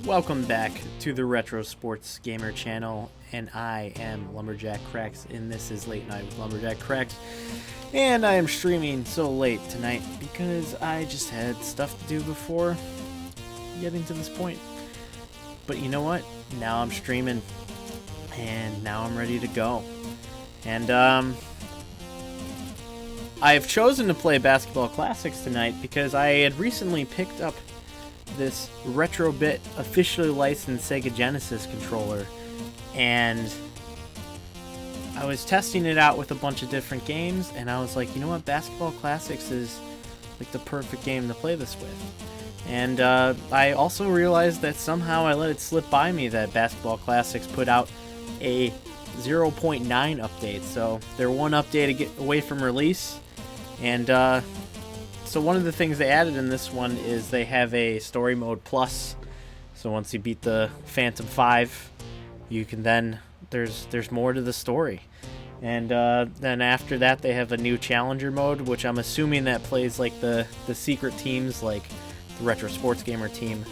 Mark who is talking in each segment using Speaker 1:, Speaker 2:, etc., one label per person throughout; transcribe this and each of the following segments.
Speaker 1: Welcome back to the Retro Sports Gamer channel, and I am Lumberjack Cracks, and this is Late Night with Lumberjack Cracks. And I am streaming so late tonight because I just had stuff to do before getting to this point. But you know what? Now I'm streaming, and now I'm ready to go. And I've chosen to play Basketball Classics tonight because I had recently picked up this Retrobit officially licensed Sega Genesis controller, and I was testing it out with a bunch of different games, and I was like, you know what, Basketball Classics is like the perfect game to play this with. And I also realized that somehow I let it slip by me that Basketball Classics put out a 0.9 update, so they're one update away from release. And so one of the things they added in this one is they have a story mode plus. So once you beat the Phantom 5, you can then there's more to the story. And then after that they have a new challenger mode, which I'm assuming that plays like the secret teams, like the Retro Sports Gamer team.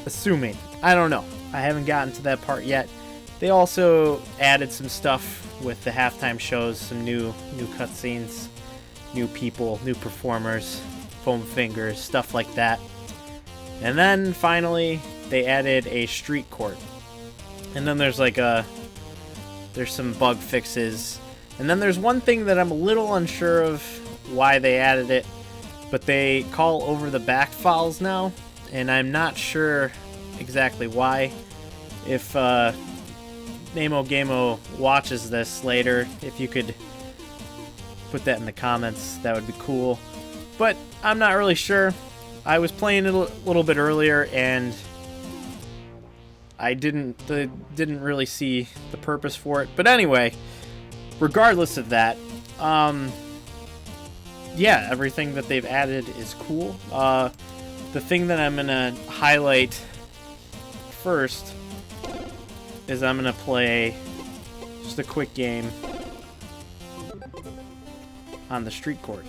Speaker 1: Assuming. I don't know. I haven't gotten to that part yet. They also added some stuff with the halftime shows, some new cutscenes. New people, new performers, foam fingers, stuff like that. And then finally they added a street court. And then there's there's some bug fixes. And then there's one thing that I'm a little unsure of why they added it, but they call over the back fouls now, and I'm not sure exactly why. If Nemo Gamo watches this later, if you could put that in the comments, that would be cool. But I'm not really sure. I was playing it a little bit earlier, and I didn't really see the purpose for it. But anyway, regardless of that, yeah, everything that they've added is cool. The thing that I'm gonna highlight first is I'm gonna play just a quick game on the street court.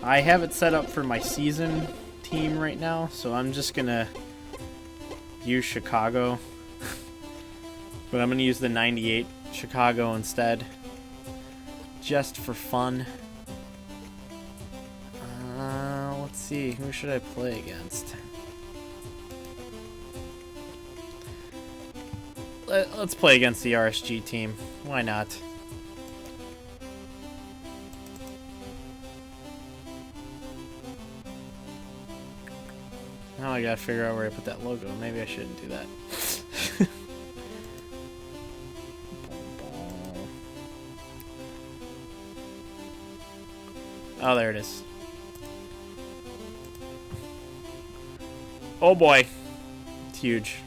Speaker 1: I have it set up for my season team right now, so I'm just gonna use Chicago. But I'm gonna use the 98 Chicago instead, just for fun. Let's see, who should I play against? Let's play against the RSG team. Why not? Now I gotta figure out where I put that logo. Maybe I shouldn't do that. Oh, there it is. Oh boy. It's huge.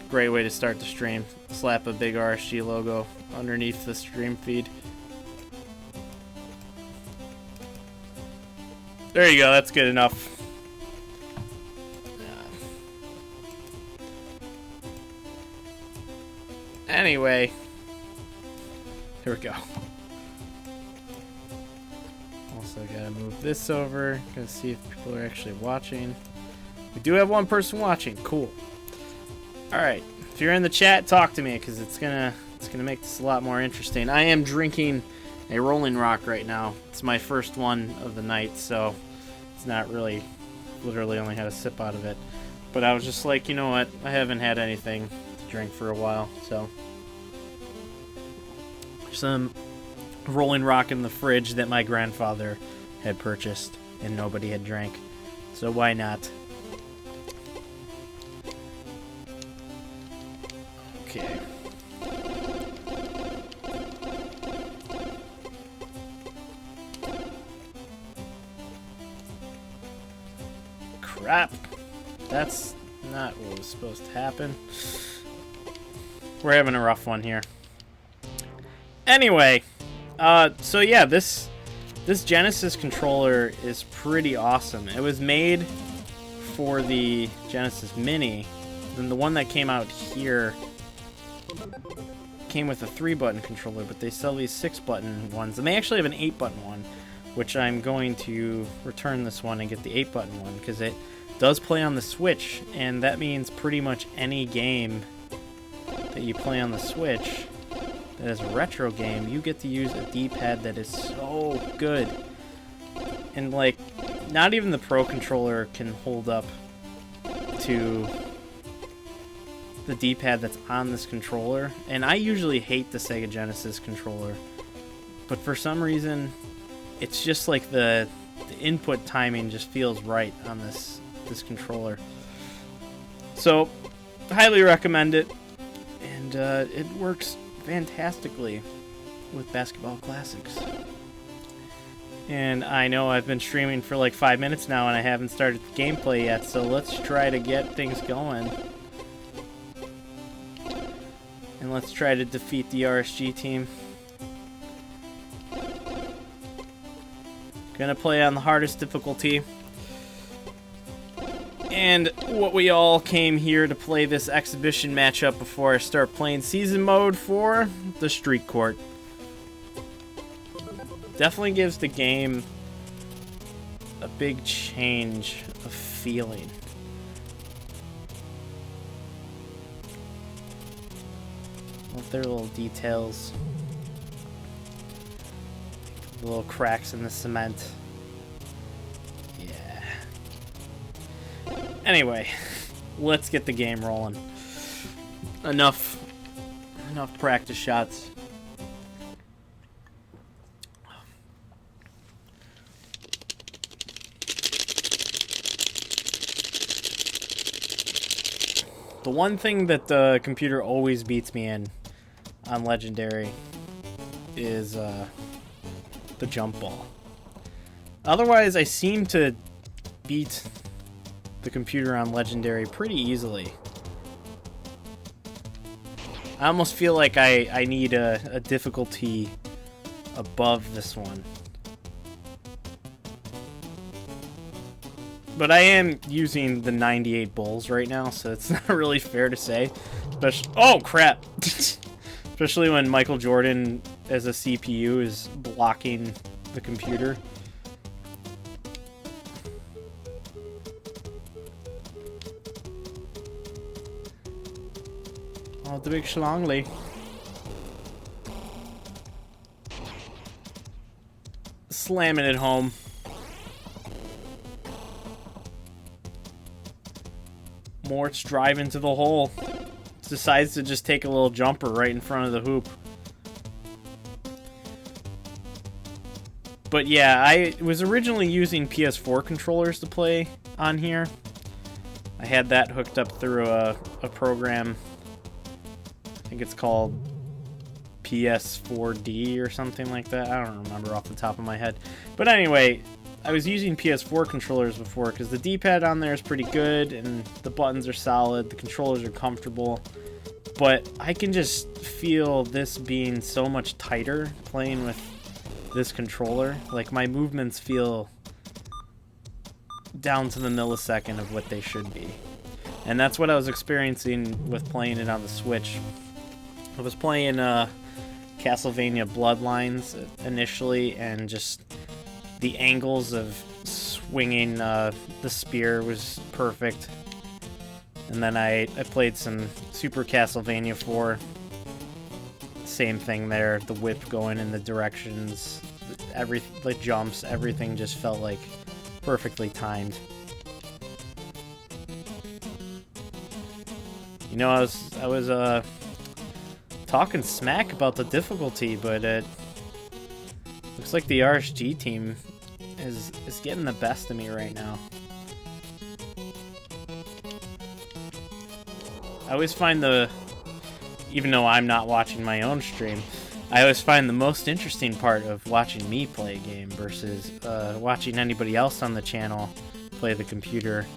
Speaker 1: Great way to start the stream. Slap a big RSG logo underneath the stream feed. There you go, that's good enough. Anyway, here we go. Also gotta move this over, gotta see if people are actually watching. We do have one person watching, cool. Alright, if you're in the chat, talk to me, because it's gonna make this a lot more interesting. I am drinking a Rolling Rock right now. It's my first one of the night, so it's not really, literally only had a sip out of it. But I was just like, you know what, I haven't had anything to drink for a while, so. Some Rolling Rock in the fridge that my grandfather had purchased and nobody had drank, so why not? Okay. Crap. That's not what was supposed to happen. We're having a rough one here. Anyway, so yeah, this Genesis controller is pretty awesome. It was made for the Genesis Mini. Then the one that came out here came with a 3-button controller, but they sell these 6-button ones, and they actually have an 8-button one, which I'm going to return this one and get the 8-button one, because it does play on the Switch, and that means pretty much any game that you play on the Switch that is a retro game, you get to use a D-pad that is so good. And, like, not even the Pro Controller can hold up to the D-pad that's on this controller. And I usually hate the Sega Genesis controller, but for some reason it's just like the input timing just feels right on this controller. So highly recommend it, and it works fantastically with Basketball Classics. And I know I've been streaming for like 5 minutes now and I haven't started the gameplay yet, so let's try to get things going. And let's try to defeat the RSG team. Gonna play on the hardest difficulty. And what we all came here to play this exhibition matchup before I start playing season mode for, the Street Court. Definitely gives the game a big change of feeling. Love their little details. The little cracks in the cement. Yeah. Anyway, let's get the game rolling. Enough practice shots. The one thing that the computer always beats me in on Legendary is the jump ball. Otherwise, I seem to beat the computer on Legendary pretty easily. I almost feel like I need a difficulty above this one. But I am using the 98 Bulls right now, so it's not really fair to say. Oh, crap! Especially when Michael Jordan, as a CPU, is blocking the computer. Oh, the big Schlongli. Slamming it home. Mort's driving to the hole. Decides to just take a little jumper right in front of the hoop. But yeah, I was originally using PS4 controllers to play on here. I had that hooked up through a program. I think it's called PS4D or something like that. I don't remember off the top of my head. But anyway, I was using PS4 controllers before because the D-pad on there is pretty good and the buttons are solid, the controllers are comfortable, but I can just feel this being so much tighter playing with this controller. Like, my movements feel down to the millisecond of what they should be. And that's what I was experiencing with playing it on the Switch. I was playing Castlevania Bloodlines initially, and just the angles of swinging the spear was perfect. And then I played some Super Castlevania 4. Same thing there. The whip going in the directions, the jumps, everything just felt like perfectly timed. You know, I was talking smack about the difficulty, but it looks like the RSG team is getting the best of me right now. I always find even though I'm not watching my own stream, I always find the most interesting part of watching me play a game versus watching anybody else on the channel play the computer.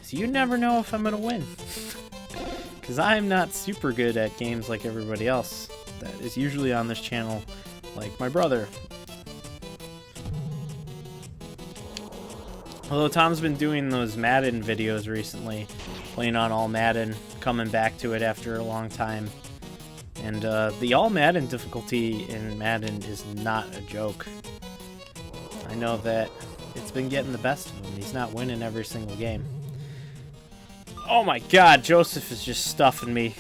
Speaker 1: So you never know if I'm gonna win. Because I'm not super good at games like everybody else that is usually on this channel, like my brother. Although Tom's been doing those Madden videos recently, playing on All Madden, coming back to it after a long time. And the All Madden difficulty in Madden is not a joke. I know that it's been getting the best of him. He's not winning every single game. Oh my god, Joseph is just stuffing me.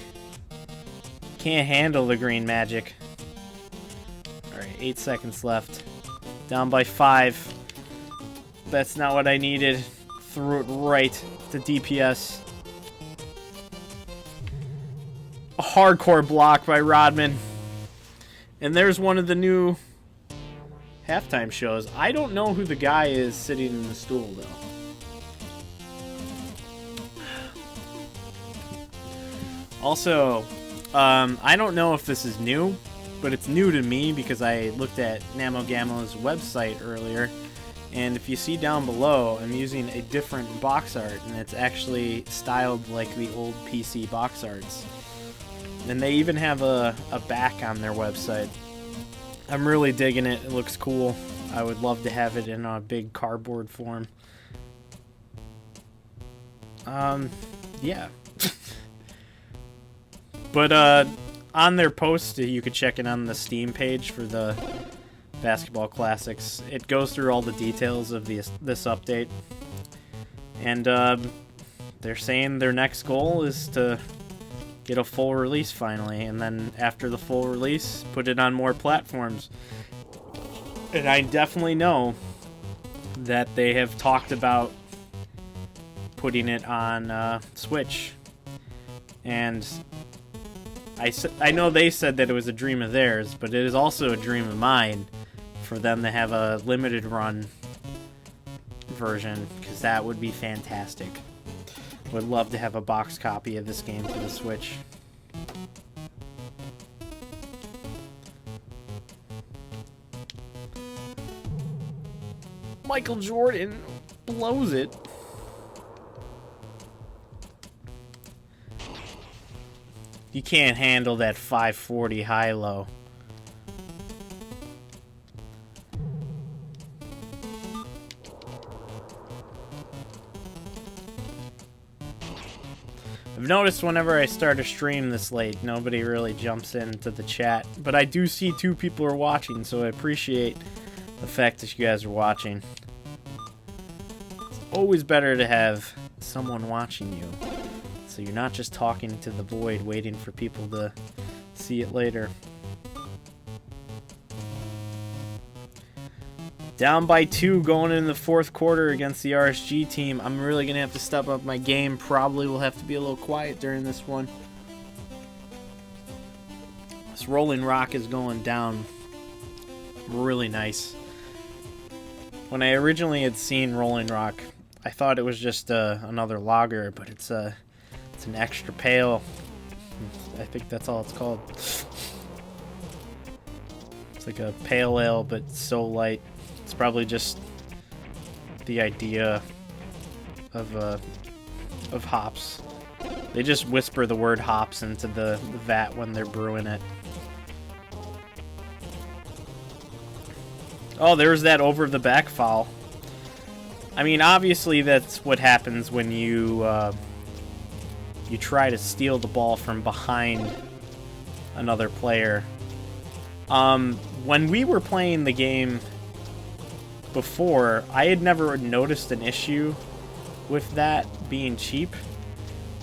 Speaker 1: Can't handle the green magic. Alright, 8 seconds left. Down by 5. That's not what I needed. Threw it right to DPS. A hardcore block by Rodman. And there's one of the new halftime shows. I don't know who the guy is sitting in the stool, though. Also, I don't know if this is new, but it's new to me because I looked at Namogamo's website earlier, and if you see down below, I'm using a different box art, and it's actually styled like the old PC box arts. And they even have a back on their website. I'm really digging it. It looks cool. I would love to have it in a big cardboard form. Yeah. But on their post, you could check it on the Steam page for the Basketball Classics. It goes through all the details of this update. And they're saying their next goal is to get a full release finally, and then after the full release, put it on more platforms. And I definitely know that they have talked about putting it on Switch. And I know they said that it was a dream of theirs, but it is also a dream of mine for them to have a limited run version, because that would be fantastic. Would love to have a box copy of this game for the Switch. Michael Jordan blows it. You can't handle that 540 high-low. I've noticed whenever I start a stream this late, nobody really jumps into the chat. But I do see 2 people are watching, so I appreciate the fact that you guys are watching. It's always better to have someone watching you, so you're not just talking to the void waiting for people to see it later. Down by 2 going into the 4th quarter against the RSG team. I'm really going to have to step up my game. Probably will have to be a little quiet during this one. This Rolling Rock is going down really nice. When I originally had seen Rolling Rock, I thought it was just another lager, but it's an extra pale. I think that's all it's called. It's like a pale ale, but so light. It's probably just the idea of hops. They just whisper the word hops into the vat when they're brewing it. Oh, there's that over the back foul. I mean, obviously that's what happens when you try to steal the ball from behind another player. When we were playing the game before, I had never noticed an issue with that being cheap,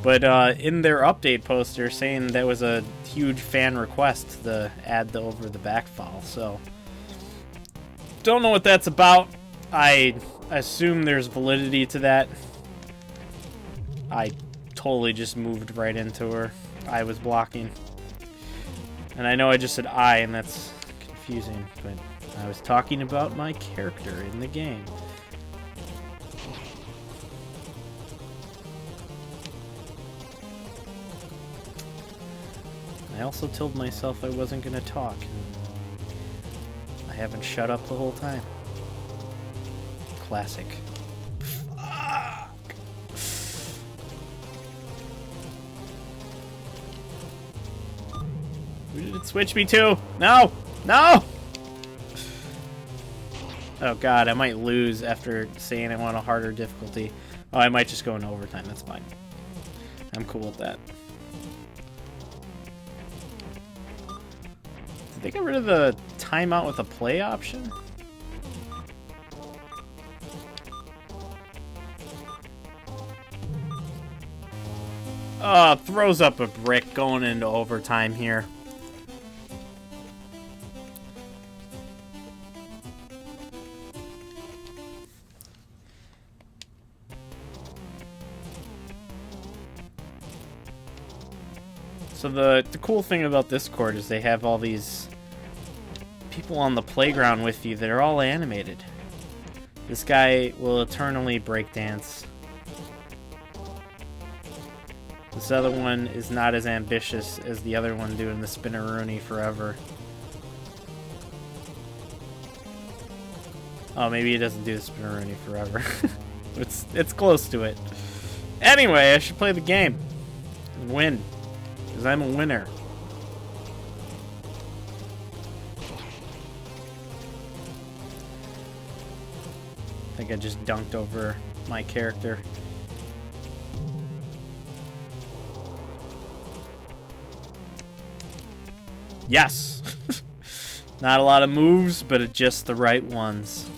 Speaker 1: but in their update poster saying that was a huge fan request to add the over the back foul, so don't know what that's about. I assume there's validity to that. I totally just moved right into her. I was blocking, and I know I just said I, and that's confusing, but I was talking about my character in the game. I also told myself I wasn't going to talk. I haven't shut up the whole time. Classic. Fuck. Who did it switch me to? No! No! Oh god, I might lose after saying I want a harder difficulty. Oh, I might just go into overtime. That's fine. I'm cool with that. Did they get rid of the timeout with a play option? Throws up a brick going into overtime here. So the cool thing about this court is they have all these people on the playground with you that are all animated. This guy will eternally breakdance. This other one is not as ambitious as the other one doing the spinneroonie forever. Oh, maybe he doesn't do the spinneroonie forever. It's close to it. Anyway, I should play the game and win. Because I'm a winner. I think I just dunked over my character. Yes! Not a lot of moves, but just the right ones.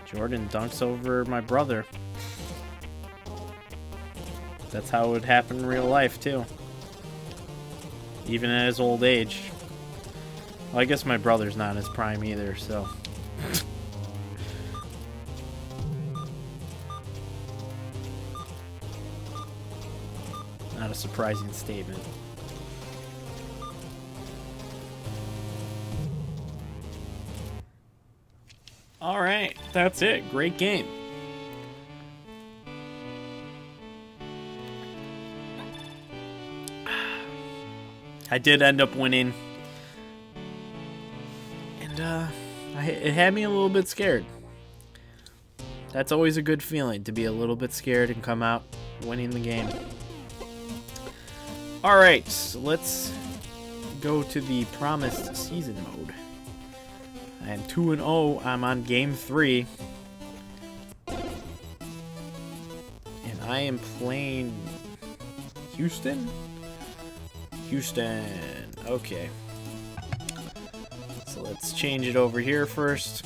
Speaker 1: Jordan dunks over my brother. That's how it would happen in real life, too. Even at his old age. Well, I guess my brother's not in his prime either, so... Not a surprising statement. Alright, that's it. Great game. I did end up winning. And, it had me a little bit scared. That's always a good feeling, to be a little bit scared and come out winning the game. Alright, so let's go to the promised season mode. I am 2-0. I'm on game 3. And I am playing Houston? Houston. Okay. So let's change it over here first.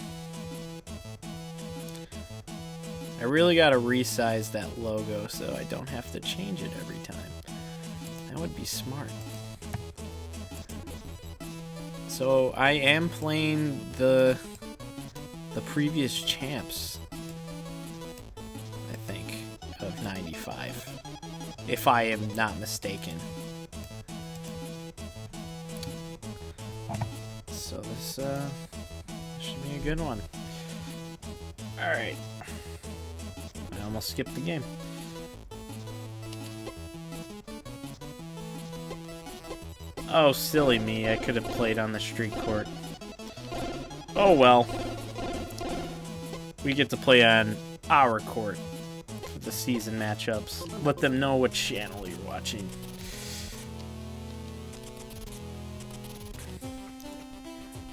Speaker 1: I really gotta resize that logo so I don't have to change it every time. That would be smart. So I am playing the previous champs, I think, of 95, if I am not mistaken. So this should be a good one. Alright. I almost skipped the game. Oh, silly me. I could have played on the street court. Oh well. We get to play on our court for the season matchups. Let them know what channel you're watching.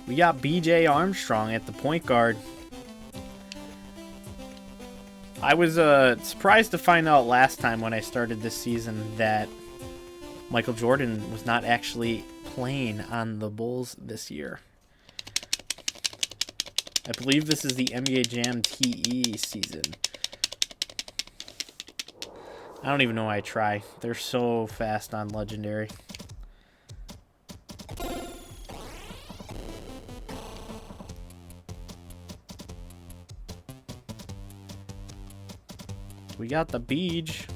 Speaker 1: We got BJ Armstrong at the point guard. I was surprised to find out last time when I started this season that Michael Jordan was not actually playing on the Bulls this year. I believe this is the NBA Jam TE season. I don't even know why I try. They're so fast on Legendary. We got the beach.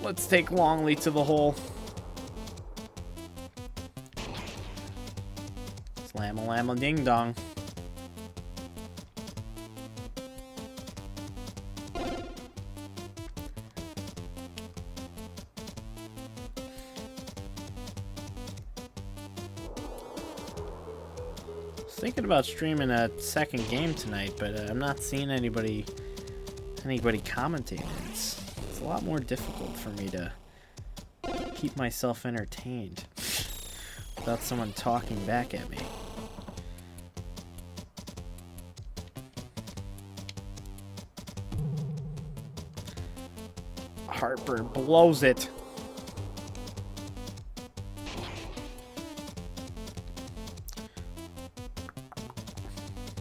Speaker 1: Let's take Longley to the hole. Slam-a-lam-a ding-dong. Thinking about streaming a second game tonight, but I'm not seeing anybody commentating. It's a lot more difficult for me to keep myself entertained without someone talking back at me. Harper blows it.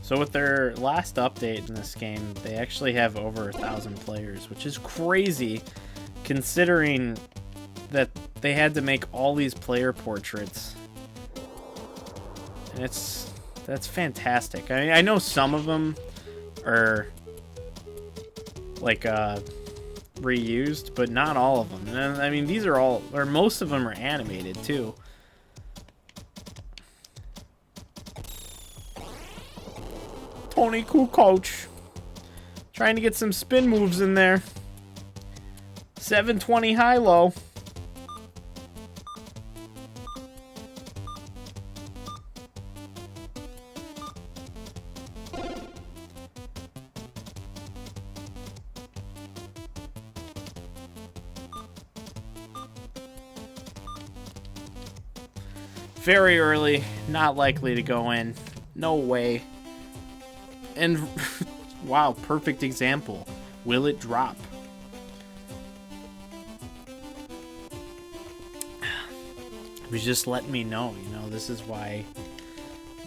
Speaker 1: So with their last update in this game, they actually have over 1,000 players, which is crazy considering that they had to make all these player portraits. And that's fantastic. I mean, I know some of them are like reused, but not all of them. And I mean, these are all, or most of them are animated too. Tony Kukoc trying to get some spin moves in there. 720 high-low. Very early, not likely to go in. No way. And wow, perfect example. Will it drop? It was just letting me know, you know, this is why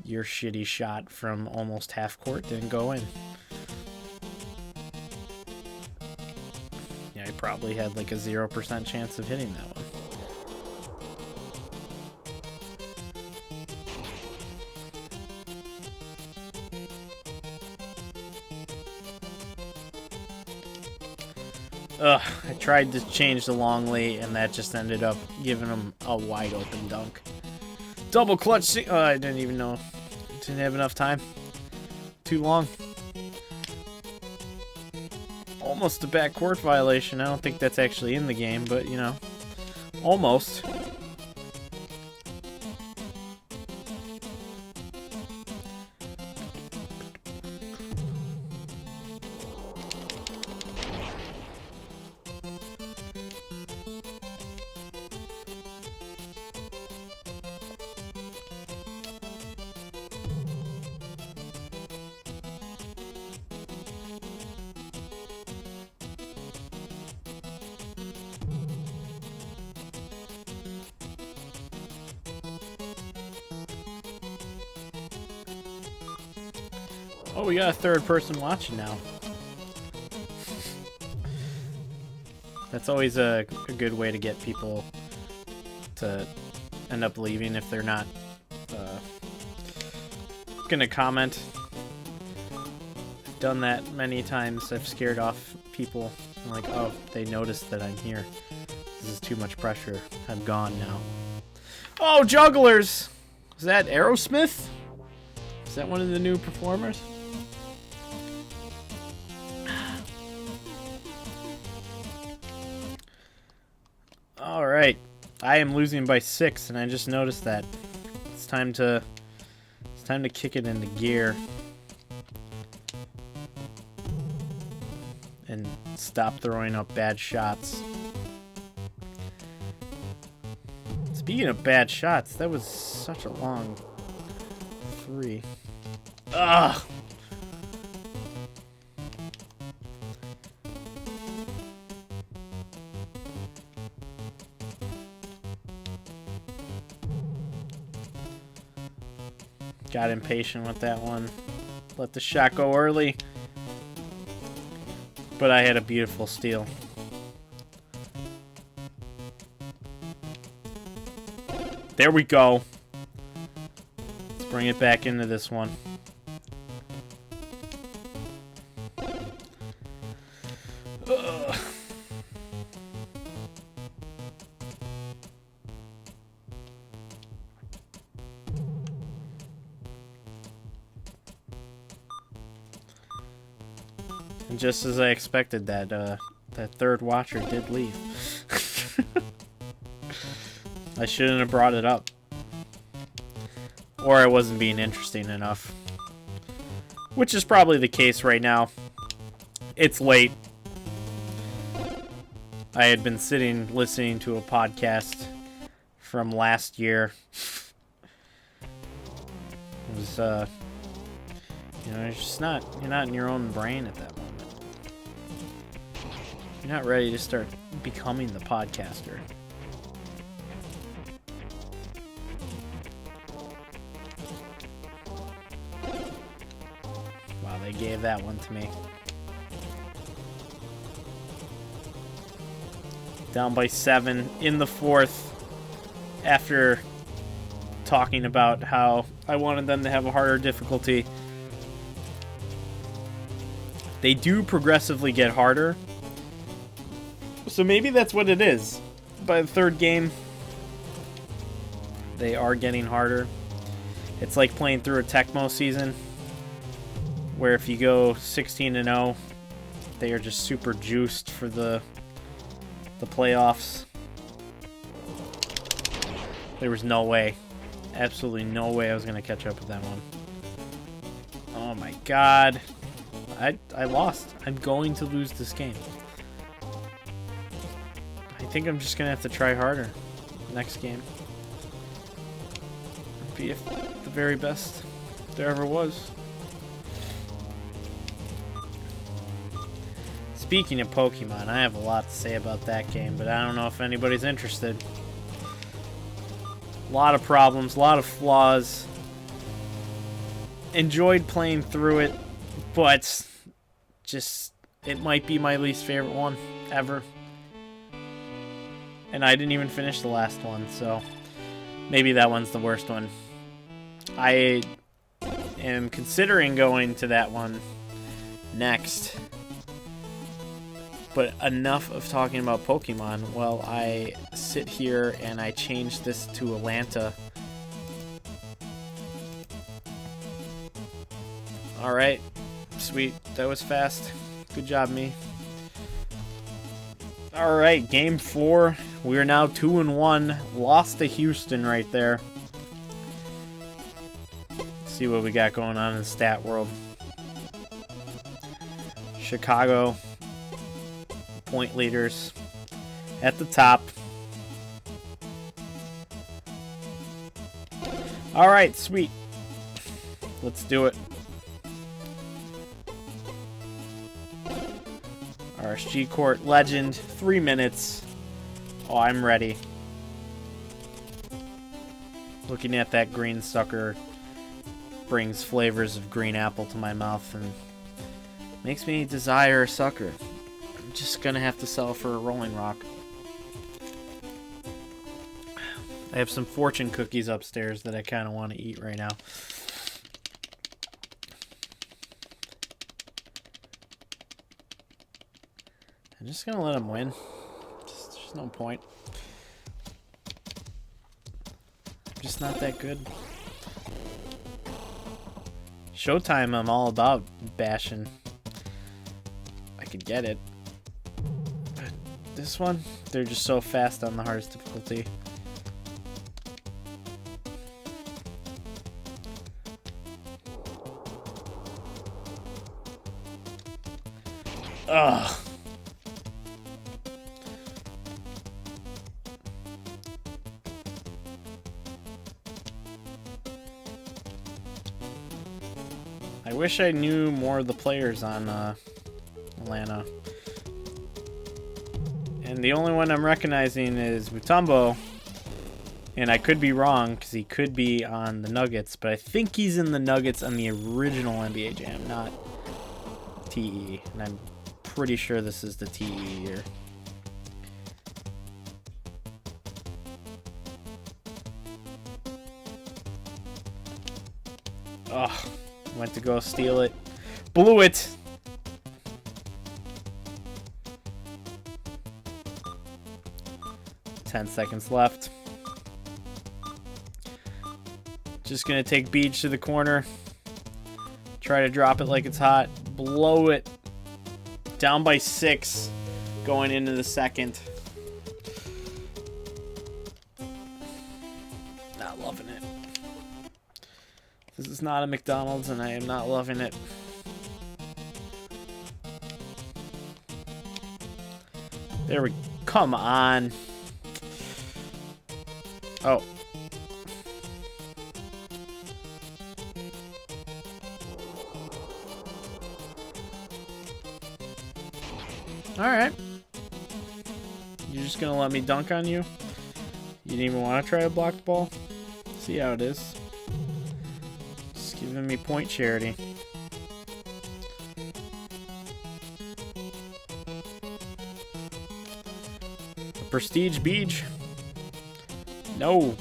Speaker 1: your shitty shot from almost half court didn't go in. Yeah, I probably had like a 0% chance of hitting that one. Ugh, I tried to change the long late, and that just ended up giving him a wide open dunk. Double clutch. I didn't even know. Didn't have enough time. Too long. Almost a backcourt violation. I don't think that's actually in the game, but, you know, almost. Oh, we got a third person watching now. That's always a good way to get people to end up leaving if they're not gonna comment. I've done that many times. I've scared off people. I'm like, oh, they noticed that I'm here. This is too much pressure. I'm gone now. Oh, jugglers! Is that Aerosmith? Is that one of the new performers? Alright, I am losing by 6, and I just noticed that. It's time to kick it into gear. And stop throwing up bad shots. Speaking of bad shots, that was such a long 3. Ugh! Got impatient with that one. Let the shot go early. But I had a beautiful steal. There we go. Let's bring it back into this one. Ugh. And just as I expected, that third watcher did leave. I shouldn't have brought it up. Or I wasn't being interesting enough. Which is probably the case right now. It's late. I had been sitting listening to a podcast from last year. It was, you know, you're not in your own brain at that moment. You're not ready to start becoming the podcaster. give that one to me. Down by 7 in the 4th after talking about how I wanted them to have a harder difficulty. They do progressively get harder. So maybe that's what it is. By the 3rd game, they are getting harder. It's like playing through a Tecmo season, where if you go 16-0, they are just super juiced for the playoffs. There was no way, absolutely no way I was going to catch up with that one. Oh my god. I lost. I'm going to lose this game. I think I'm just going to have to try harder next game. Be the very best there ever was. Speaking of Pokemon, I have a lot to say about that game, but I don't know if anybody's interested. A lot of problems, a lot of flaws. Enjoyed playing through it, but just, it might be my least favorite one ever. And I didn't even finish the last one, so maybe that one's the worst one. I am considering going to that one next. But enough of talking about Pokemon while I sit here and I change this to Atlanta. Alright, sweet. That was fast. Good job, me. Alright, game 4. We are now 2-1. Lost to Houston right there. Let's see what we got going on in the stat world. Chicago. Point leaders at the top. Alright, sweet. Let's do it. RSG Court Legend, 3 minutes. Oh, I'm ready. Looking at that green sucker brings flavors of green apple to my mouth and makes me desire a sucker. I'm just gonna have to sell for a Rolling Rock. I have some fortune cookies upstairs that I kind of want to eat right now. I'm just gonna let him win. There's no point. I'm just not that good. Showtime, I'm all about bashing. I could get it. But this one, they're just so fast on the hardest difficulty. Ugh. I wish I knew more of the players on Atlanta. And the only one I'm recognizing is Mutombo. And I could be wrong, because he could be on the Nuggets, but I think he's in the Nuggets on the original NBA Jam, not TE. And I'm pretty sure this is the TE year. Ugh. Went to go steal it. Blew it! "10 seconds left. Just gonna take Beach to the corner. Try to drop it like it's hot. Blow it. Down by 6. Going into the second. Not loving it. This is not a McDonald's and I am not loving it. There we... Come on. Oh. Alright. You're just gonna let me dunk on you? You didn't even want to try to block the ball? See how it is. Just giving me point charity. Prestige Beach. No.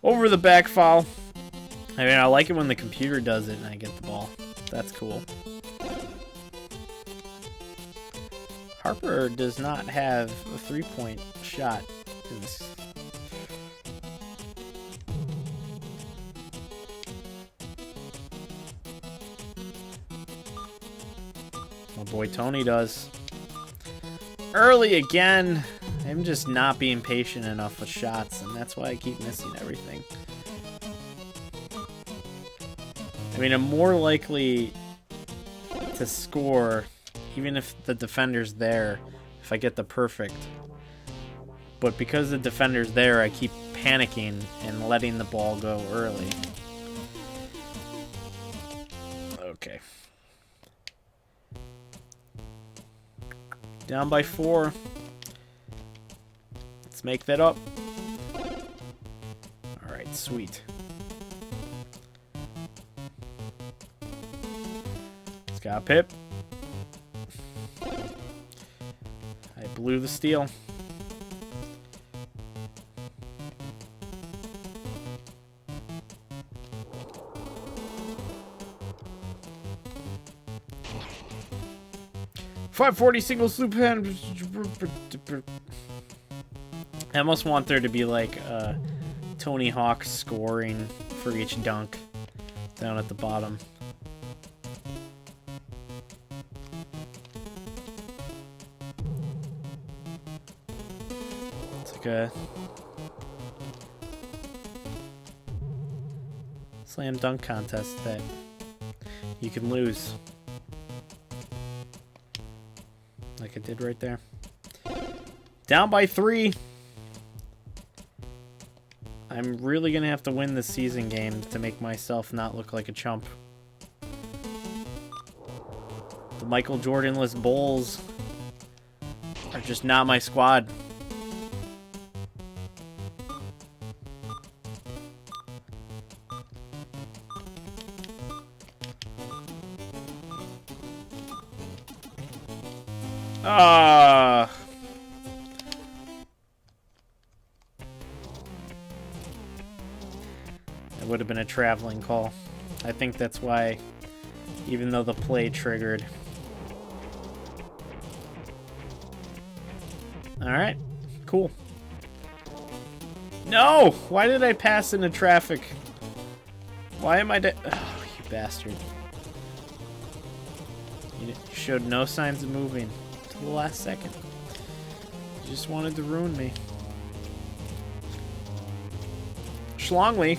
Speaker 1: Over the back foul. I mean, I like it when the computer does it and I get the ball. That's cool. Harper does not have a three-point shot in this. My boy Tony does. Early again. I'm just not being patient enough with shots, and that's why I keep missing everything. I mean, I'm more likely to score even if the defender's there, if I get the perfect. But because the defender's there, I keep panicking and letting the ball go early. Okay. Down by 4. Let's make that up. Alright, sweet. Scott Pipp. I blew the steal. .540 single sloop hand. I almost want there to be like Tony Hawk scoring for each dunk down at the bottom. It's like a slam dunk contest that you can lose. Like I did right there. Down by 3. I'm really going to have to win this season game to make myself not look like a chump. The Michael Jordan-less Bulls are just not my squad. It would have been a traveling call. I think that's why, even though the play triggered. Alright, cool. No! Why did I pass into traffic? Why am I oh, you bastard. You showed no signs of moving to the last second. You just wanted to ruin me. Schlongley.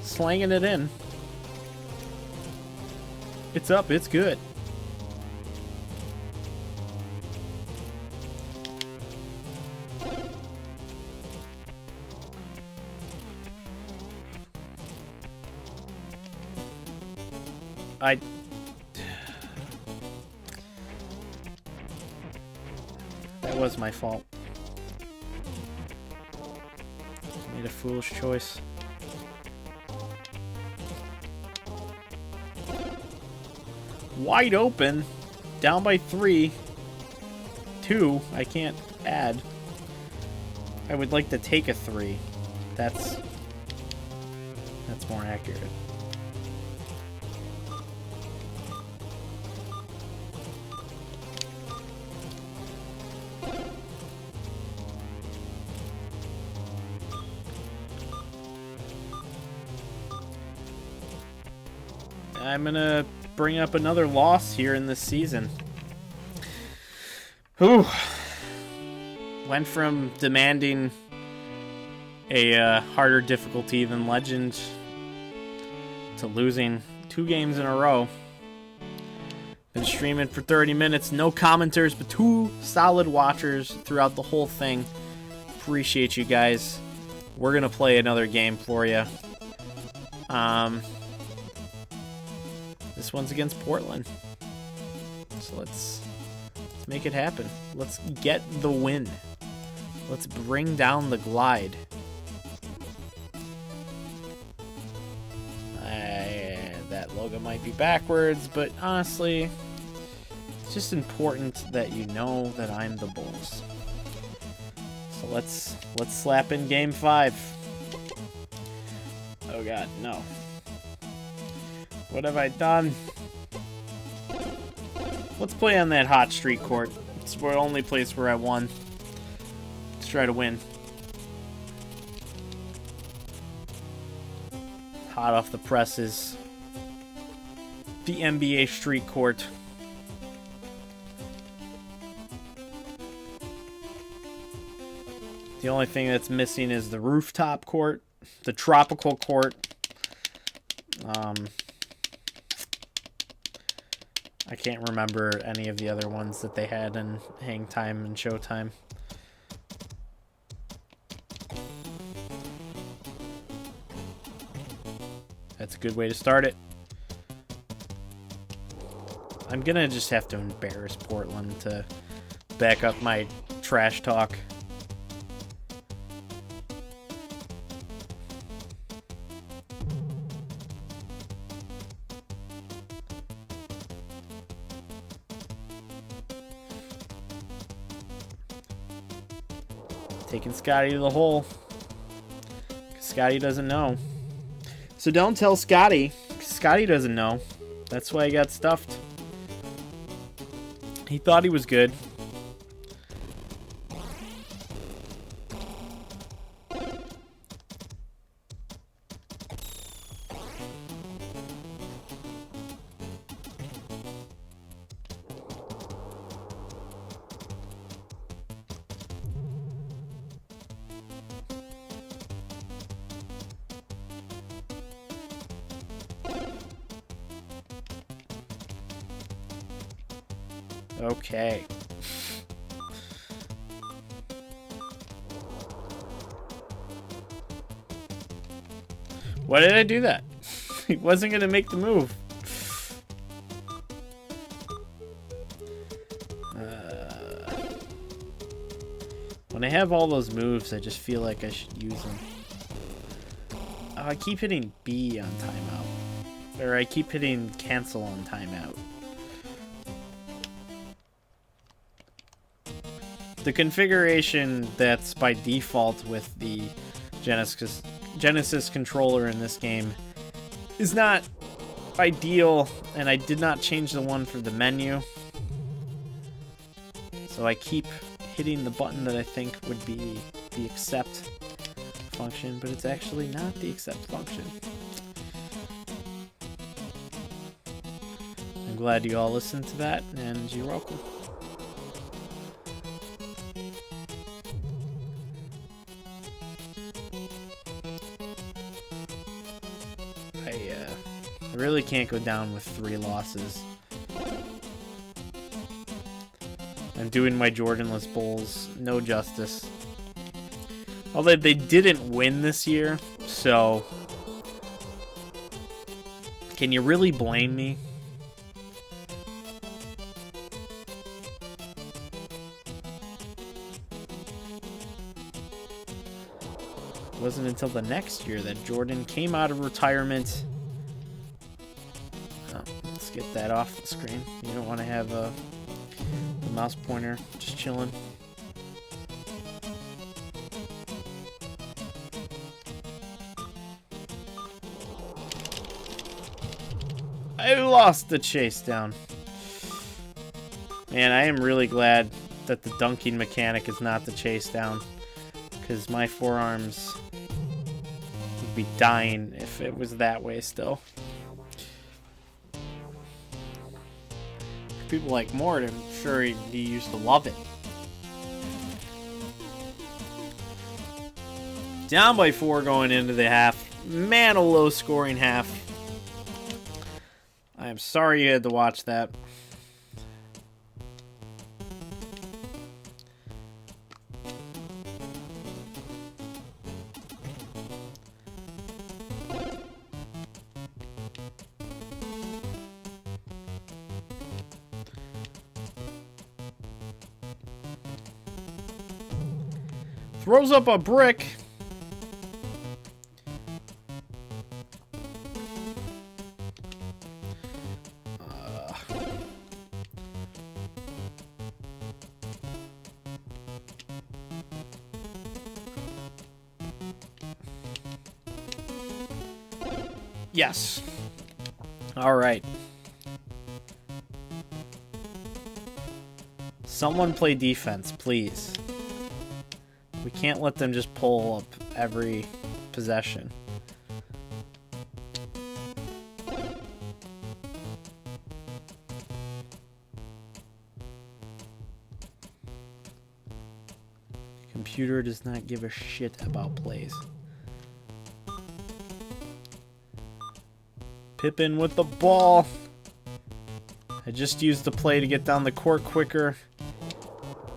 Speaker 1: Slanging it in. It's up, it's good. That was my fault. Made a foolish choice. Wide open. Down by 3. 2. I can't add. I would like to take a 3. That's more accurate. I'm gonna bring up another loss here in this season. Whew. Went from demanding a harder difficulty than Legend to losing 2 games in a row. Been streaming for 30 minutes, no commenters, but 2 solid watchers throughout the whole thing. Appreciate you guys. We're gonna play another game for you. This one's against Portland. So let's make it happen. Let's get the win. Let's bring down the Glide. logo might be backwards, but honestly, it's just important that you know that I'm the Bulls. So let's slap in Game 5. Oh god, no. What have I done? Let's play on that hot street court. It's the only place where I won. Let's try to win. Hot off the presses. The NBA street court. The only thing that's missing is the rooftop court, the tropical court. I can't remember any of the other ones that they had in Hang Time and Showtime. That's a good way to start it. I'm gonna just have to embarrass Portland to back up my trash talk. Taking Scotty to the hole. Scotty doesn't know. So don't tell Scotty. Scotty doesn't know. That's why he got stuffed. He thought he was good. Okay. Why did I do that? He wasn't going to make the move. When I have all those moves, I just feel like I should use them. Oh, I keep hitting B on timeout. Or I keep hitting cancel on timeout. The configuration that's by default with the Genesis controller in this game is not ideal, and I did not change the one for the menu. So I keep hitting the button that I think would be the accept function, but it's actually not the accept function. I'm glad you all listened to that, and you're welcome. I really can't go down with 3 losses. I'm doing my Jordanless Bulls no justice. Although they didn't win this year, so can you really blame me? It wasn't until the next year that Jordan came out of retirement. Get that off the screen. You don't want to have the mouse pointer just chilling. I lost the chase down. Man, I am really glad that the dunking mechanic is not the chase down, because my forearms would be dying if it was that way still. People like Mort, I'm sure he used to love it. Down by 4 going into the half. Man, a low-scoring half. I am sorry you had to watch that. Throws up a brick. Yes. All right. Someone play defense, please. We can't let them just pull up every possession. Computer does not give a shit about plays. Pippen with the ball. I just used the play to get down the court quicker.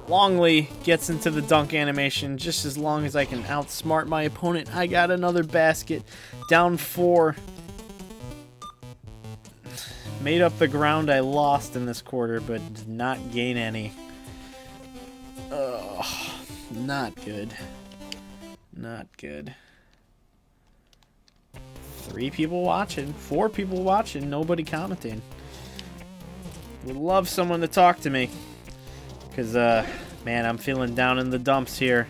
Speaker 1: Longley gets into the dunk animation just as long as I can outsmart my opponent. I got another basket. Down 4. Made up the ground I lost in this quarter, but did not gain any. Ugh, not good. Not good. 3 people watching. 4 people watching. Nobody commenting. Would love someone to talk to me. Because, man, I'm feeling down in the dumps here.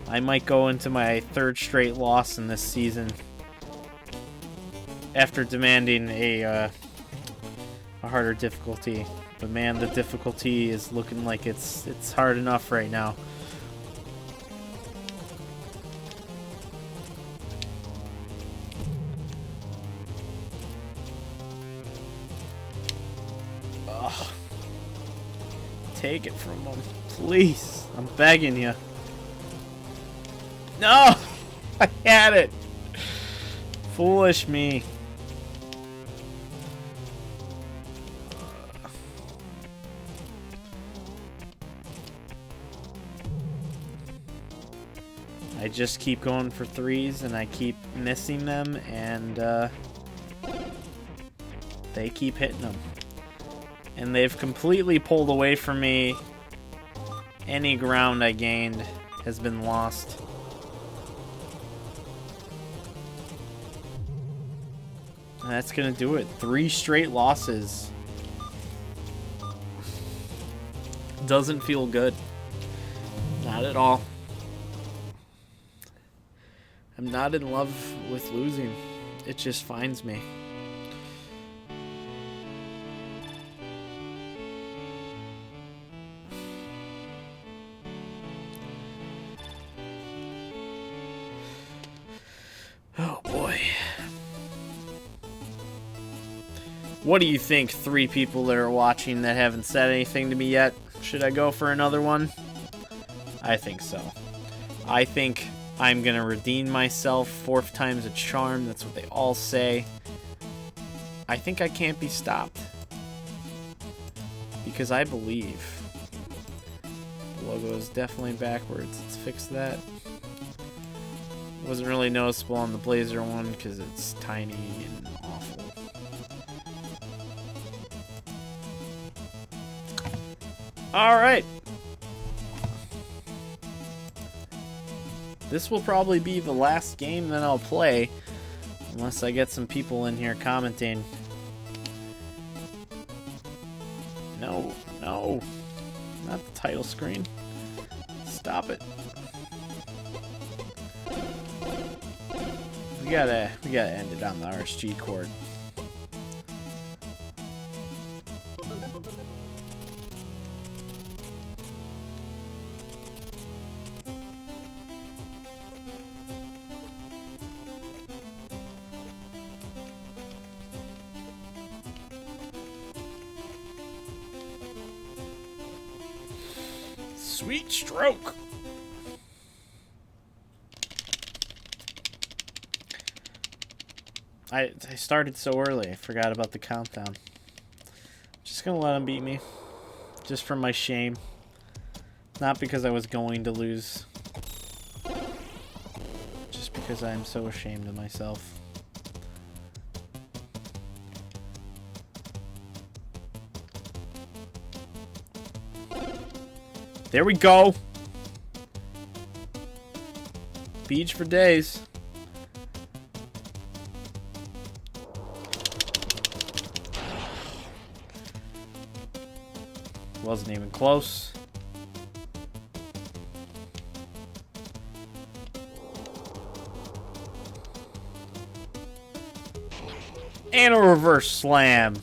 Speaker 1: I might go into my 3rd straight loss in this season. After demanding a harder difficulty. But, man, the difficulty is looking like it's hard enough right now. Ugh. Take it from them, please. I'm begging you. No! I had it! Foolish me. I just keep going for 3s and I keep missing them, and they keep hitting them. And they've completely pulled away from me. Any ground I gained has been lost. And that's gonna do it. 3 straight losses. Doesn't feel good. Not at all. I'm not in love with losing. It just finds me. Oh boy. What do you think, 3 people that are watching that haven't said anything to me yet? Should I go for another one? I think so. I think I'm gonna redeem myself. 4th time's a charm. That's what they all say. I think I can't be stopped. Because I believe. The logo is definitely backwards. Let's fix that. Wasn't really noticeable on the Blazer one because it's tiny and awful. Alright. This will probably be the last game that I'll play, unless I get some people in here commenting. No, no, not the title screen. Stop it. We gotta end it on the RSG chord. Sweet stroke. I started so early, I forgot about the countdown. Just gonna let him beat me. Just for my shame. Not because I was going to lose. Just because I am so ashamed of myself. There we go. Beach for days. Wasn't even close. And a reverse slam.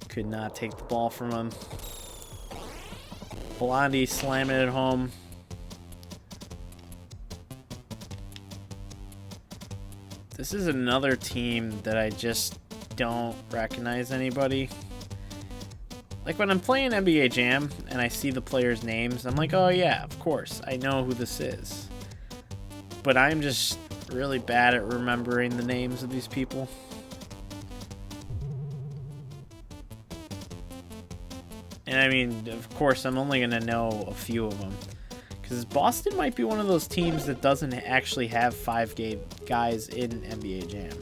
Speaker 1: Could not take the ball from him. Blondie slamming it home. This is another team that I just don't recognize anybody. Like when I'm playing NBA Jam and I see the players' names, I'm like, oh yeah, of course, I know who this is. But I'm just really bad at remembering the names of these people. And I mean, of course, I'm only going to know a few of them. Because Boston might be one of those teams that doesn't actually have 5 guys in NBA Jam.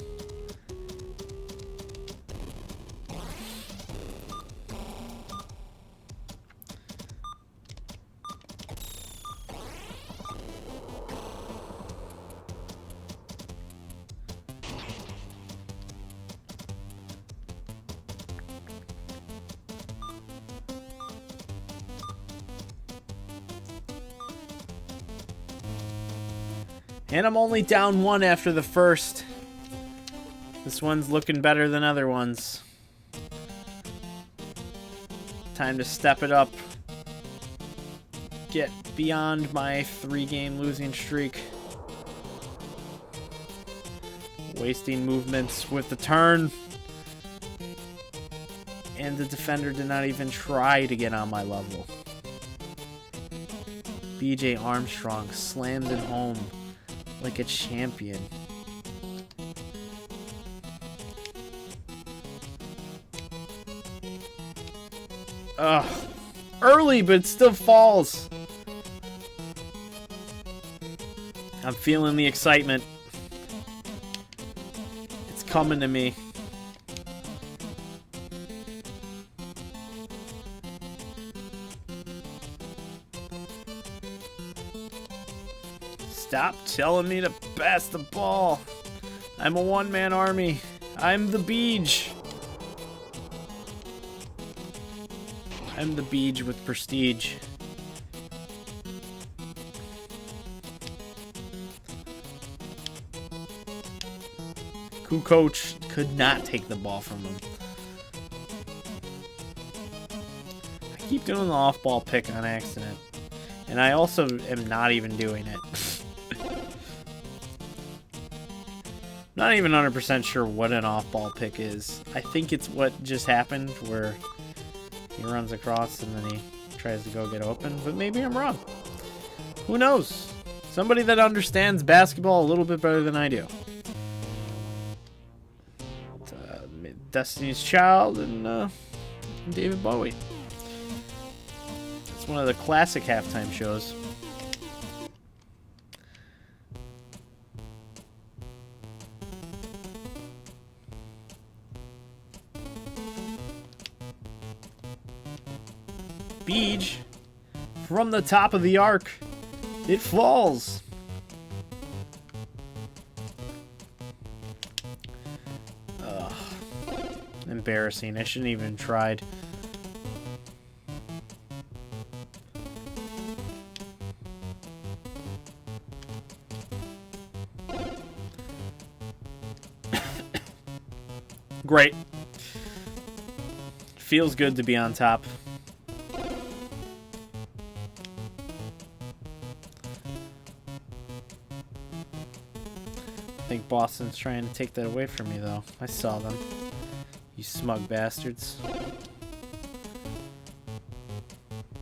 Speaker 1: And I'm only down 1 after the first. This one's looking better than other ones. Time to step it up. Get beyond my 3-game losing streak. Wasting movements with the turn. And the defender did not even try to get on my level. BJ Armstrong slammed it home like a champion. Ugh. Early, but it still falls. I'm feeling the excitement. It's coming to me. Stop telling me to pass the ball. I'm a one-man army. I'm the Beej. I'm the Beej with prestige. Kukoc could not take the ball from him. I keep doing the off-ball pick on accident. And I also am not even doing it. Not even 100% sure what an off-ball pick is. I think it's what just happened where he runs across and then he tries to go get open, but maybe I'm wrong. Who knows? Somebody that understands basketball a little bit better than I do. Destiny's Child and David Bowie. It's one of the classic halftime shows. Beej from the top of the arc. It falls. Ugh. Embarrassing. I shouldn't even tried. Great. Feels good to be on top. I think Boston's trying to take that away from me, though. I saw them. You smug bastards.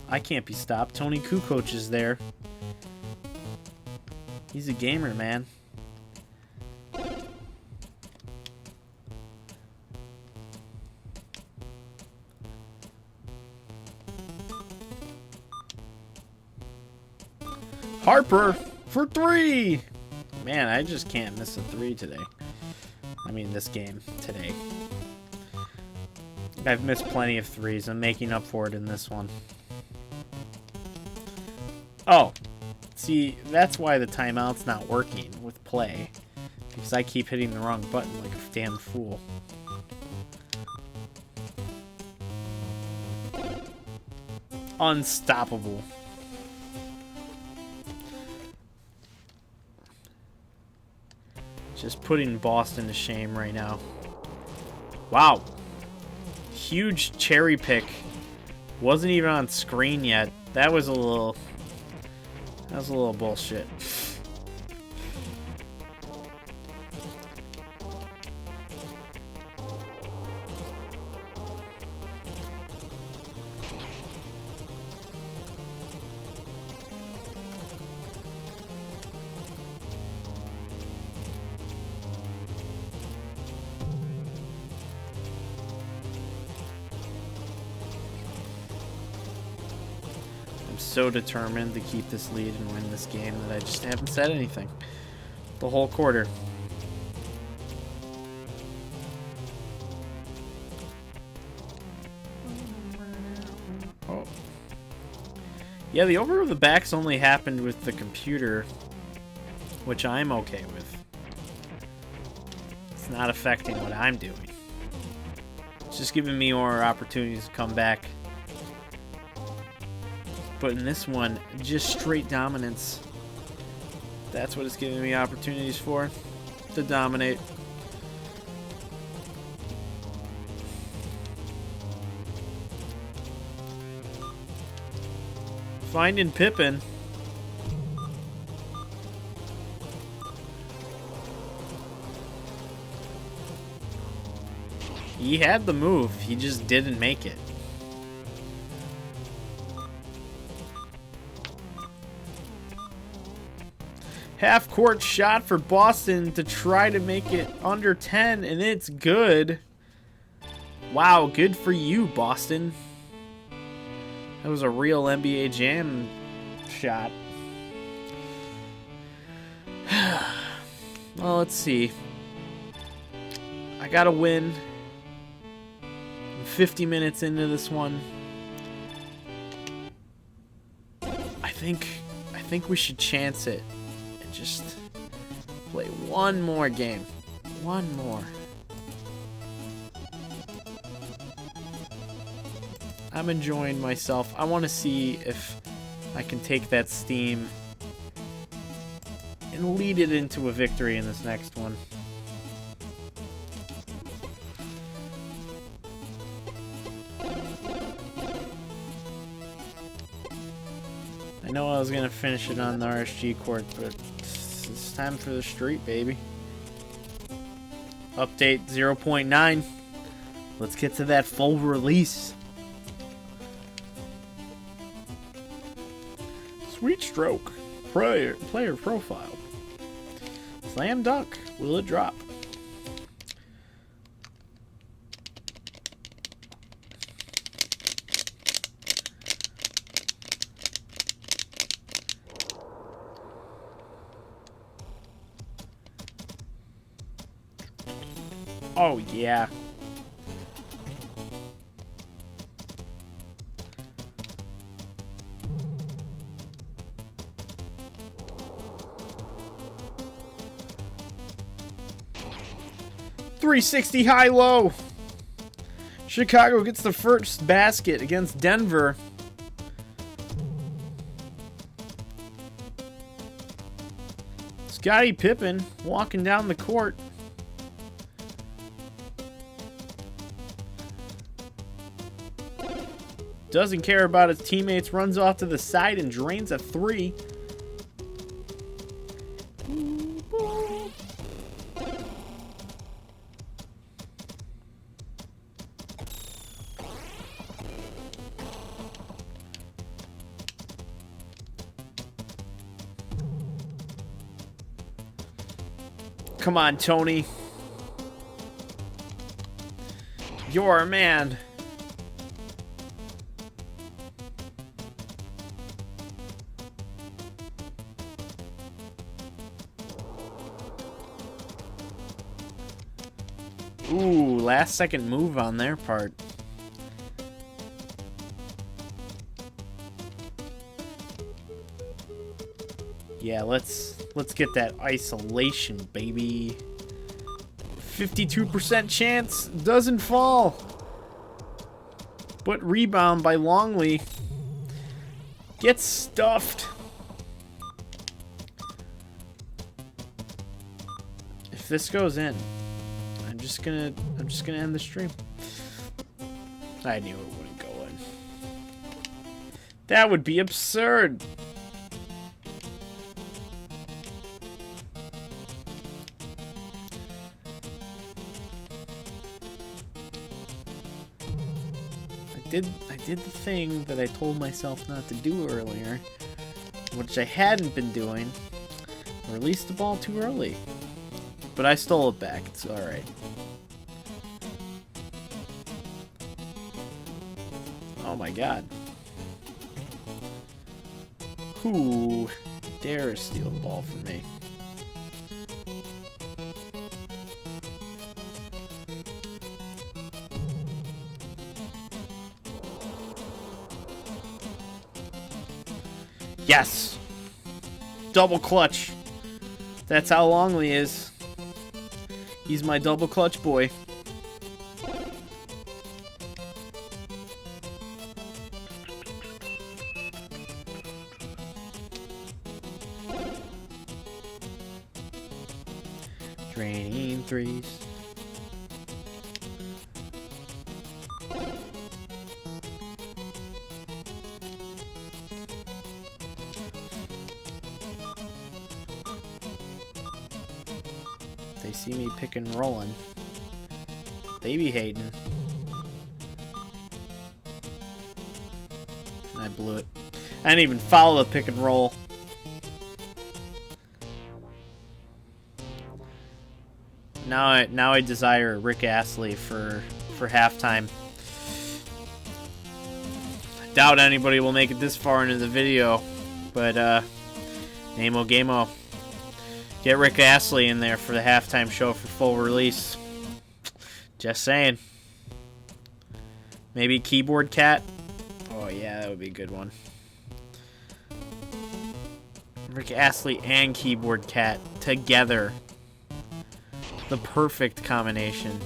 Speaker 1: I can't be stopped. Tony Kukoc is there. He's a gamer, man. Harper for 3! Man, I just can't miss a 3 today. I mean, this game today. I've missed plenty of 3s. I'm making up for it in this one. Oh, see, that's why the timeout's not working with play. Because I keep hitting the wrong button like a damn fool. Unstoppable. Just putting Boston to shame right now. Wow. Huge cherry pick. Wasn't even on screen yet. That was a little bullshit. So determined to keep this lead and win this game that I just haven't said anything the whole quarter. Oh. Yeah, the over the backs only happened with the computer, which I'm okay with. It's not affecting what I'm doing. It's just giving me more opportunities to come back. But in this one, just straight dominance. That's what it's giving me opportunities for, to dominate. Finding Pippen. He had the move, he just didn't make it. Half-court shot for Boston to try to make it under 10, and it's good. Wow, good for you, Boston. That was a real NBA Jam shot. Well, let's see. I gotta win. I'm 50 minutes into this one. I think we should chance it. Just play one more game. One more. I'm enjoying myself. I want to see if I can take that steam and lead it into a victory in this next one. I know I was going to finish it on the RSG court, but it's time for the street, baby. Update 0.9. Let's get to that full release. Sweet stroke. Player profile. Slam dunk. Will it drop? Oh, yeah. .360 high-low. Chicago gets the first basket against Denver. Scottie Pippen walking down the court. Doesn't care about his teammates, runs off to the side and drains a three. Come on, Tony. You're a man. Ooh, last second move on their part. Yeah, let's get that isolation, baby. 52% chance, doesn't fall. But rebound by Longley. Gets stuffed. If this goes in, I'm just gonna end the stream. I knew it wouldn't go in. That would be absurd. I did the thing that I told myself not to do earlier, which I hadn't been doing. Released the ball too early. But I stole it back. It's alright. Oh my god. Who dare steal the ball from me? Yes! Double clutch. That's how Longley is. He's my double clutch boy. Draining threes. They see me pick and rolling. They be hating. I blew it. I didn't even follow the pick and roll. Now I desire Rick Astley for halftime. I doubt anybody will make it this far into the video, but Namo Gamo. Get Rick Astley in there for the halftime show for full release. Just saying. Maybe Keyboard Cat. Oh yeah, that would be a good one. Rick Astley and Keyboard Cat together. The perfect combination.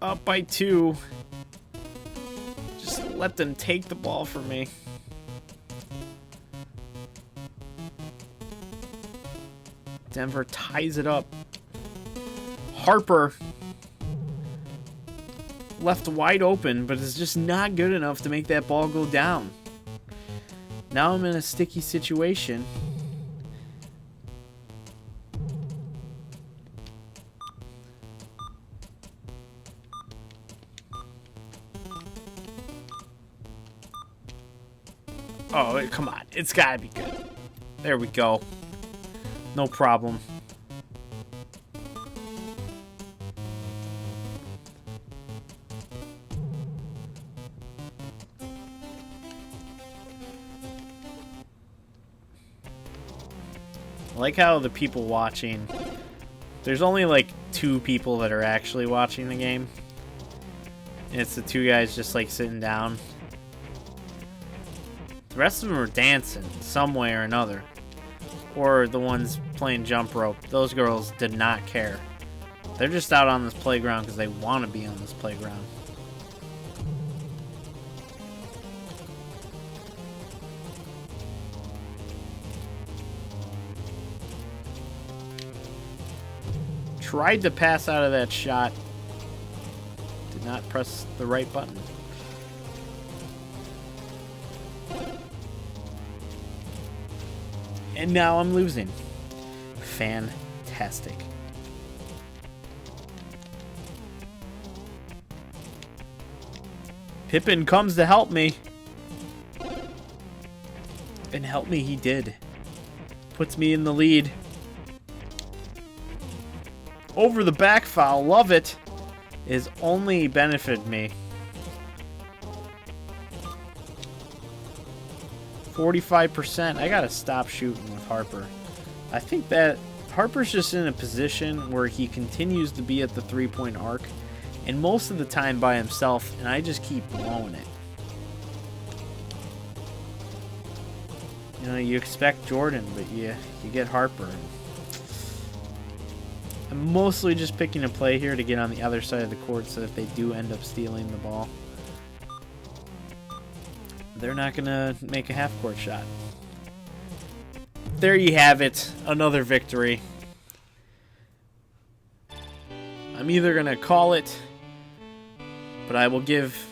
Speaker 1: Up by 2. Just let them take the ball from me. Denver ties it up. Harper left wide open, but is just not good enough to make that ball go down. Now I'm in a sticky situation. Oh, come on. It's gotta be good. There we go. No problem. I like how the people watching... There's only like 2 people that are actually watching the game. And it's the 2 guys just like sitting down. The rest of them are dancing some way or another. Or the ones playing jump rope. Those girls did not care. They're just out on this playground because they want to be on this playground. Tried to pass out of that shot. Did not press the right button. And now I'm losing. Fantastic. Pippin comes to help me. And help me he did. Puts me in the lead. Over the back foul. Love it. Is only benefited me. 45%. I gotta stop shooting with Harper. I think that Harper's just in a position where he continues to be at the 3-point arc, and most of the time by himself, and I just keep blowing it. You know, you expect Jordan, but you get Harper. I'm mostly just picking a play here to get on the other side of the court so if they do end up stealing the ball, they're not going to make a half-court shot. There you have it. Another victory. I'm either going to call it, but I will give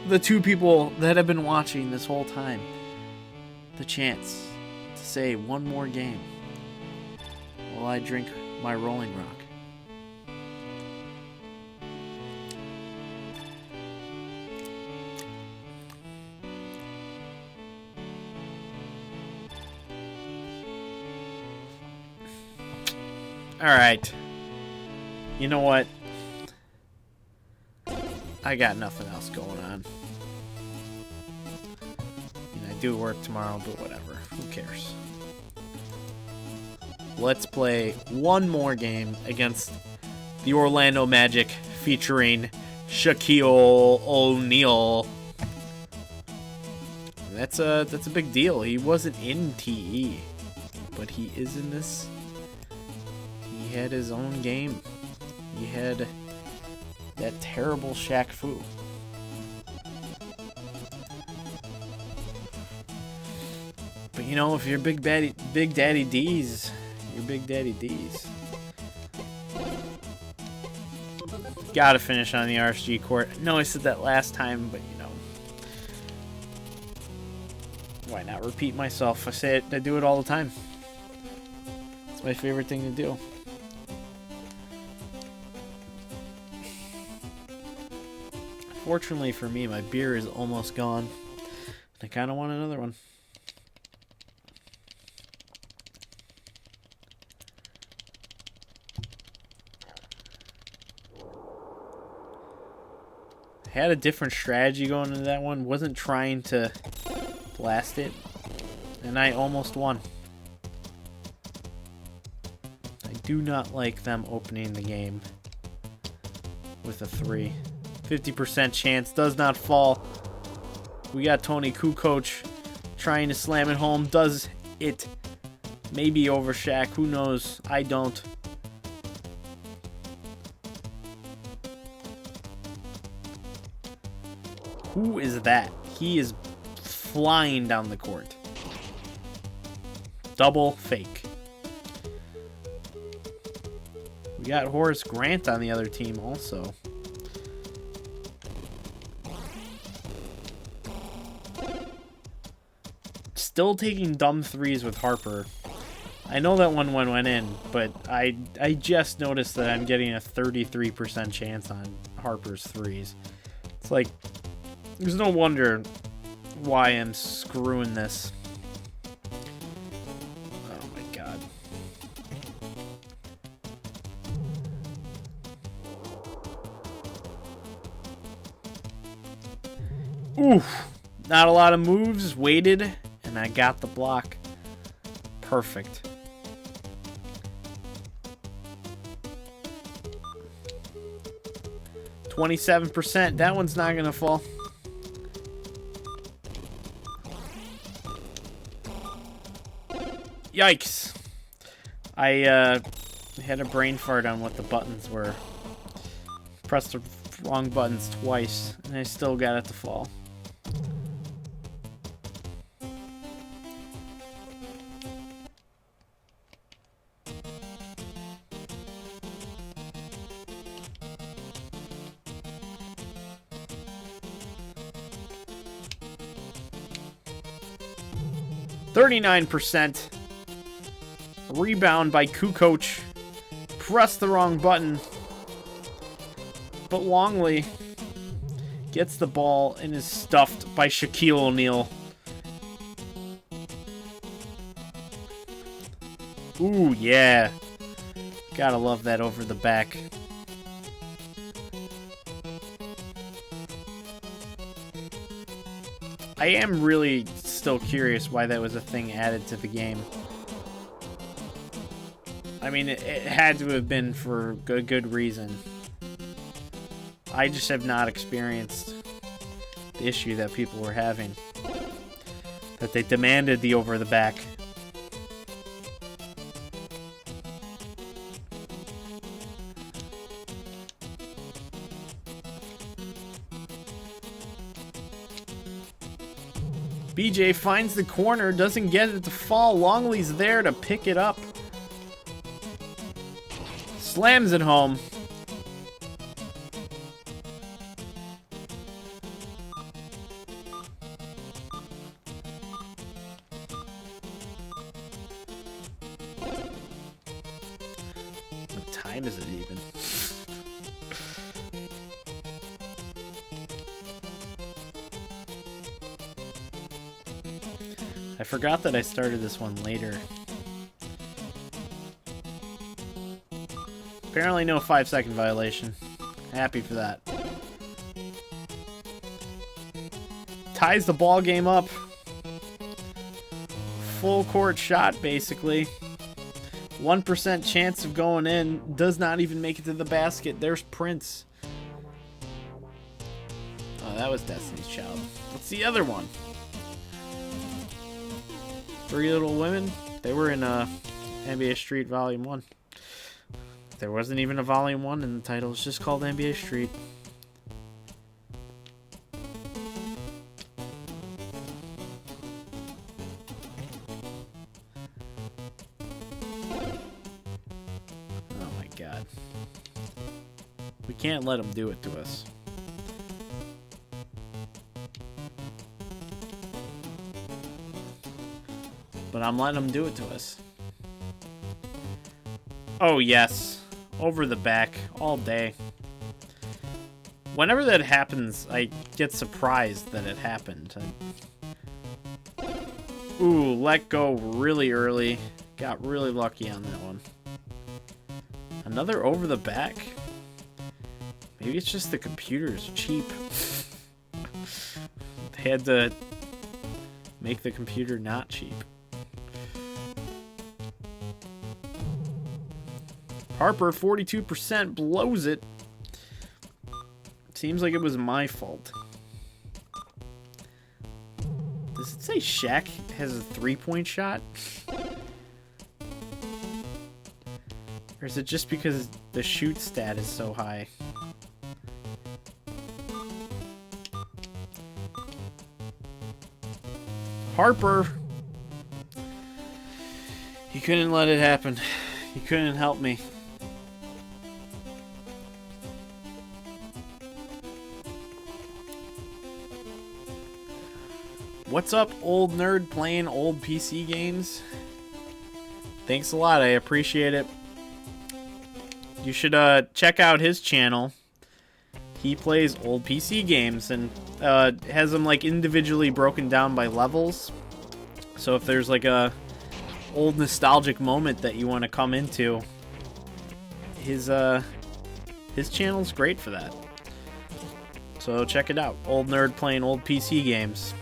Speaker 1: the two people that have been watching this whole time the chance to say one more game while I drink my Rolling Rock. Alright. You know what? I got nothing else going on. I do work tomorrow, but whatever. Who cares? Let's play one more game against the Orlando Magic featuring Shaquille O'Neal. That's a big deal. He wasn't in TE, but he is in this. He had his own game. He had that terrible Shaq Fu. But you know, if you're Big Daddy D's, you're Big Daddy D's. Gotta finish on the RSG court. I know I said that last time, but you know, why not repeat myself? I say it, I do it all the time. It's my favorite thing to do. Fortunately for me, my beer is almost gone. I kind of want another one. I had a different strategy going into that one. Wasn't trying to blast it. And I almost won. I do not like them opening the game with a 3. 50% chance, does not fall. We got Tony Kukoc trying to slam it home. Does it? Maybe over Shaq. Who knows? I don't. Who is that? He is flying down the court. Double fake. We got Horace Grant on the other team also. Still taking dumb threes with Harper. I know that one went in, but I just noticed that I'm getting a 33% chance on Harper's threes. It's like, there's no wonder why I'm screwing this. Oh my god. Oof. Not a lot of moves. Waited. And I got the block. Perfect. %. That one's not going to fall. Yikes. I had a brain fart on what the buttons were. Pressed the wrong buttons twice, and I still got it to fall. %. Rebound by Kukoc. Pressed the wrong button. But Longley gets the ball and is stuffed by Shaquille O'Neal. Ooh, yeah. Gotta love that over the back. I am really still curious why that was a thing added to the game. I mean, it had to have been for a good reason. I just have not experienced the issue that people were having. that they demanded the over the back. BJ finds the corner, doesn't get it to fall. Longley's there to pick it up. Slams it home. What time is it even? I forgot that I started this one later. Apparently no 5-second violation. Happy for that. Ties the ball game up. Full court shot, basically. 1% chance of going in. Does not even make it to the basket. There's Prince. Oh, that was Destiny's Child. What's the other one? Three Little Women. They were in NBA Street Volume 1. There wasn't even a Volume 1 in the title. It's just called NBA Street. Oh my god. We can't let them do it to us. But I'm letting them do it to us. Oh, yes. Over the back all day. Whenever that happens, I get surprised that it happened. Ooh, let go really early. Got really lucky on that one. Another over the back? Maybe it's just the computer's cheap. They had to make the computer not cheap. Harper, 42%, blows it. Seems like it was my fault. Does it say Shaq has a 3-point shot? Or is it just because the shoot stat is so high? Harper! He couldn't let it happen. He couldn't help me. What's up, old nerd playing old PC games? Thanks a lot, I appreciate it. You should check out his channel. He plays old PC games and has them like individually broken down by levels. So if there's like a old nostalgic moment that you want to come into, his channel's great for that. So check it out. Old nerd playing old PC games.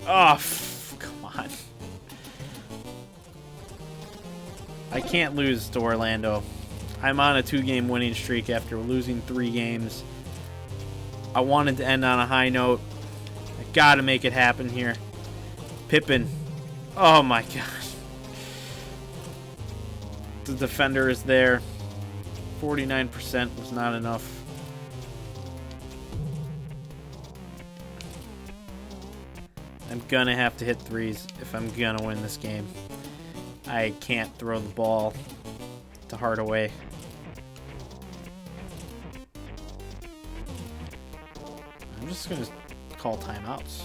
Speaker 1: Oh, come on. I can't lose to Orlando. I'm on a 2-game winning streak after losing 3 games. I wanted to end on a high note. I gotta make it happen here. Pippen. Oh my god. The defender is there. 49% was not enough. I'm gonna have to hit threes if I'm gonna win this game. I can't throw the ball to Hardaway. I'm just gonna call timeouts.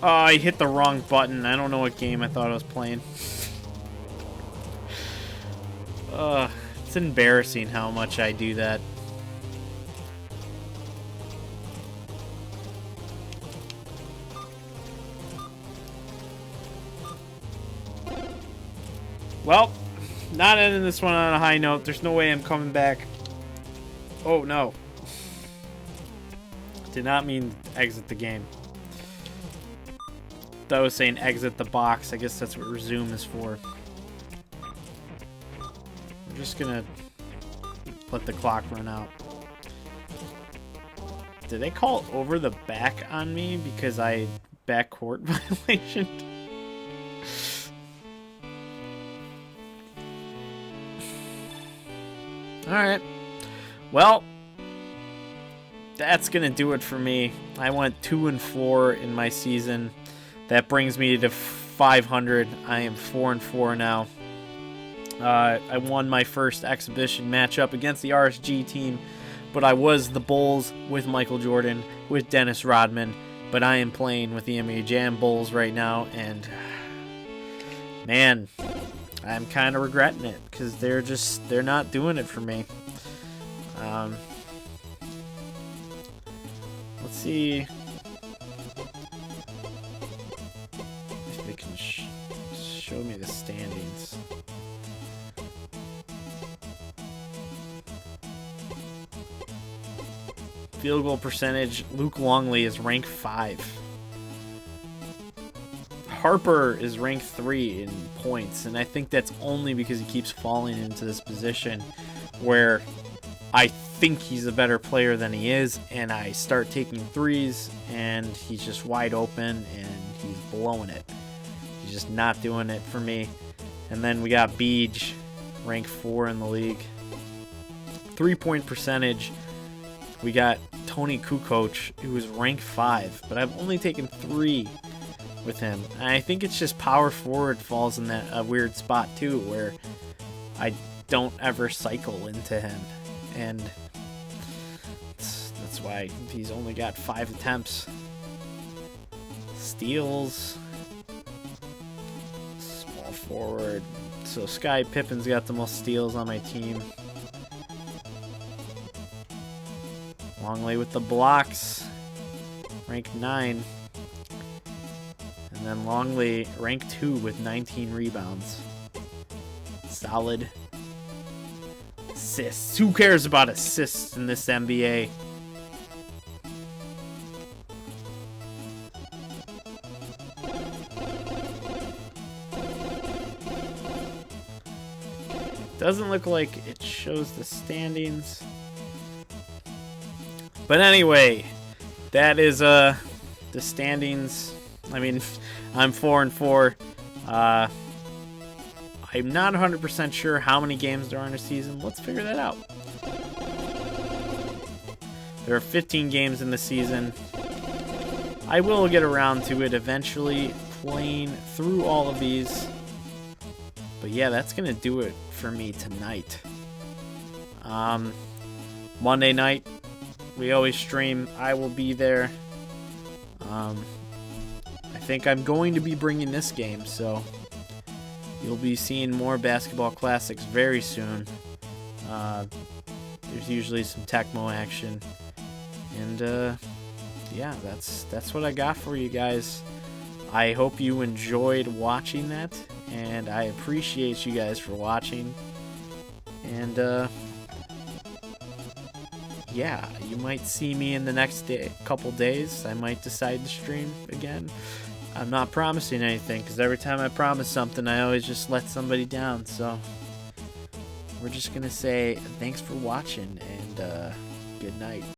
Speaker 1: Oh, I hit the wrong button. I don't know what game I thought I was playing. It's embarrassing how much I do that. Well, not ending this one on a high note. There's no way I'm coming back. Oh, no. Did not mean exit the game. That was saying exit the box. I guess that's what resume is for. just gonna let the clock run out. Did they call over the back on me because I backcourt violation? Alright. Well, that's going to do it for me. I went 2-4 in my season. That brings me to 500. I am 4-4 now. I won my first exhibition matchup against the RSG team, but I was the Bulls with Michael Jordan, with Dennis Rodman, but I am playing with the NBA Jam Bulls right now, and man, I'm kind of regretting it because they're not doing it for me. Let's see if they can show me the standings. Field goal percentage, Luke Longley is ranked 5. Harper is ranked 3 in points, and I think that's only because he keeps falling into this position where I think he's a better player than he is, and I start taking threes, and he's just wide open, and he's blowing it. He's just not doing it for me. And then we got Beej, ranked 4 in the league. 3-point percentage, we got Tony Kukoc, who is ranked 5, but I've only taken 3 with him. And I think it's just power forward falls in that weird spot too, where I don't ever cycle into him, and that's why he's only got 5 attempts. Steals, small forward. So Sky Pippen's got the most steals on my team. Longley with the blocks, ranked 9. And then Longley, ranked 2 with 19 rebounds. Solid. Assists. Who cares about assists in this NBA? Doesn't look like it shows the standings. But anyway, that is the standings. I mean, I'm 4-4. I'm not 100% sure how many games there are in a season. Let's figure that out. There are 15 games in the season. I will get around to it eventually, playing through all of these. But yeah, that's going to do it for me tonight. Monday night, we always stream. I will be there. I think I'm going to be bringing this game, so you'll be seeing more basketball classics very soon. There's usually some Tecmo action, and yeah, that's what I got for you guys. I hope you enjoyed watching that, and I appreciate you guys for watching. And yeah, you might see me in the next couple days. I might decide to stream again. I'm not promising anything, because every time I promise something, I always just let somebody down. So we're just going to say thanks for watching, and good night.